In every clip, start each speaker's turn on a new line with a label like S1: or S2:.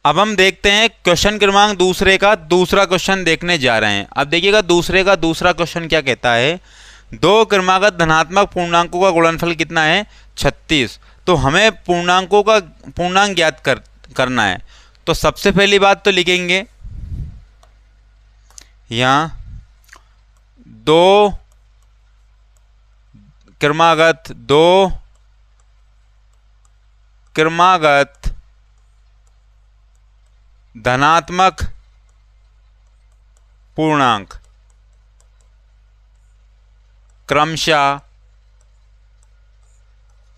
S1: अब हम देखते हैं क्वेश्चन क्रमांक दूसरे का दूसरा क्वेश्चन देखने जा रहे हैं। अब देखिएगा दूसरे का दूसरा क्वेश्चन क्या कहता है, दो क्रमागत धनात्मक पूर्णांकों का गुणनफल कितना है 36। तो हमें पूर्णांकों का पूर्णांक ज्ञात करना है। तो सबसे पहली बात तो लिखेंगे यहाँ दो क्रमागत धनात्मक पूर्णांक क्रमशः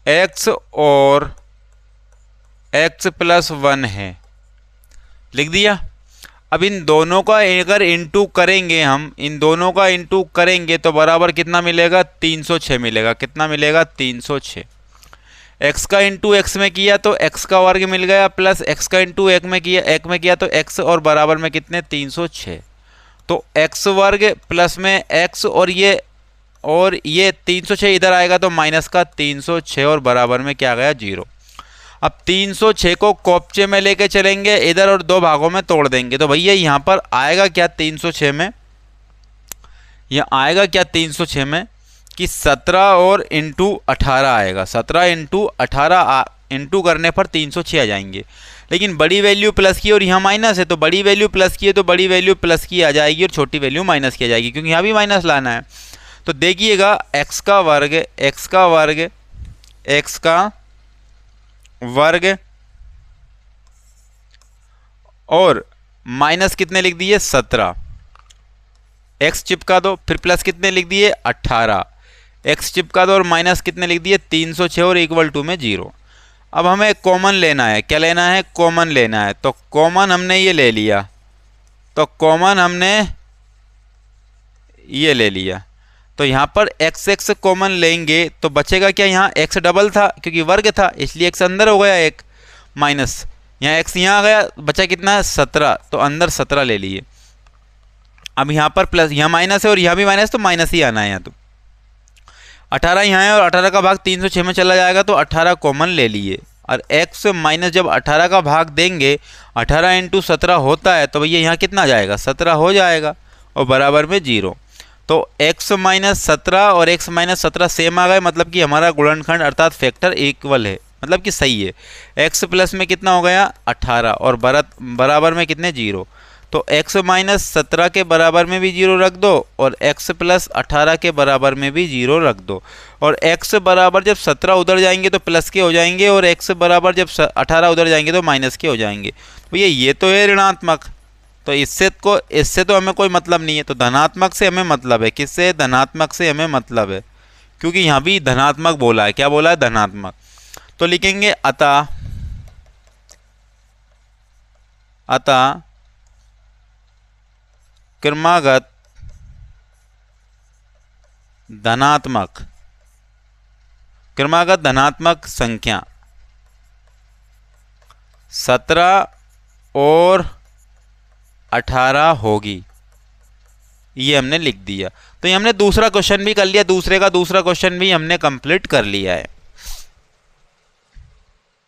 S1: x और x+1 है। लिख दिया। अब इन दोनों का अगर इंटू करेंगे, हम इन दोनों का इंटू करेंगे तो बराबर कितना मिलेगा 306 मिलेगा। कितना मिलेगा 306। x का इंटू x में किया तो x का वर्ग मिल गया, प्लस x का इंटू एक में किया तो x और बराबर में कितने 306। तो x वर्ग प्लस में x और ये 306 इधर आएगा तो माइनस का 306 और बराबर में क्या आ गया 0। अब 306 को कोपचे में लेके चलेंगे इधर और दो भागों में तोड़ देंगे। तो भैया यहाँ पर आएगा क्या 306 में, यह आएगा क्या 306 में कि 17 और इंटू 18 आएगा। 17 इंटू 18 इंटू करने पर 306 आ जाएंगे। लेकिन बड़ी वैल्यू प्लस की और यहाँ माइनस है, तो बड़ी वैल्यू प्लस की है तो बड़ी वैल्यू प्लस की आ जाएगी और छोटी वैल्यू माइनस की आ जाएगी, क्योंकि यहाँ भी माइनस लाना है। तो देखिएगा x का वर्ग और माइनस कितने लिख दिए 17, x चिपका दो, फिर प्लस कितने लिख दिए 18, x चिपका दो और माइनस कितने लिख दिए 306 और इक्वल टू में 0। अब हमें कॉमन लेना है। क्या लेना है? कॉमन लेना है। तो कॉमन हमने ये ले लिया, तो कॉमन हमने ये ले लिया। तो यहाँ पर x कॉमन लेंगे तो बचेगा क्या, यहाँ x डबल था क्योंकि वर्ग था इसलिए x अंदर हो गया एक, माइनस यहाँ x यहाँ आ गया, बचा कितना है 17, तो अंदर 17 ले लिए। अब यहाँ पर प्लस, यहाँ माइनस है और यहाँ भी माइनस, तो माइनस ही आना है यहाँ। तो 18 यहाँ है और 18 का भाग 306 में चला जाएगा तो 18 कॉमन ले लिए। और x माइनस जब 18 का भाग देंगे 18 इंटू 17 होता है तो भैया यहाँ कितना जाएगा 17 हो जाएगा और बराबर में 0। तो x माइनस 17 और x माइनस 17 सेम आ गए, मतलब कि हमारा गुणनखंड अर्थात फैक्टर इक्वल है, मतलब कि सही है। x प्लस में कितना हो गया 18 और बराबर में कितने 0। तो x माइनस 17 के बराबर में भी 0 रख दो और x प्लस 18 के बराबर में भी 0 रख दो। और x बराबर जब 17 उधर जाएंगे तो प्लस के हो जाएंगे और x बराबर जब 18 उधर जाएंगे तो माइनस के हो जाएंगे। तो ये तो है ऋणात्मक, तो इससे तो हमें कोई मतलब नहीं है। तो धनात्मक से हमें मतलब है, किससे? धनात्मक से हमें मतलब है, क्योंकि यहाँ भी धनात्मक बोला है। क्या बोला है? धनात्मक। तो लिखेंगे अतः क्रमागत धनात्मक संख्या 17 और 18 होगी, ये हमने लिख दिया। तो ये हमने दूसरा क्वेश्चन भी कर लिया, दूसरे का दूसरा क्वेश्चन भी हमने कंप्लीट कर लिया है।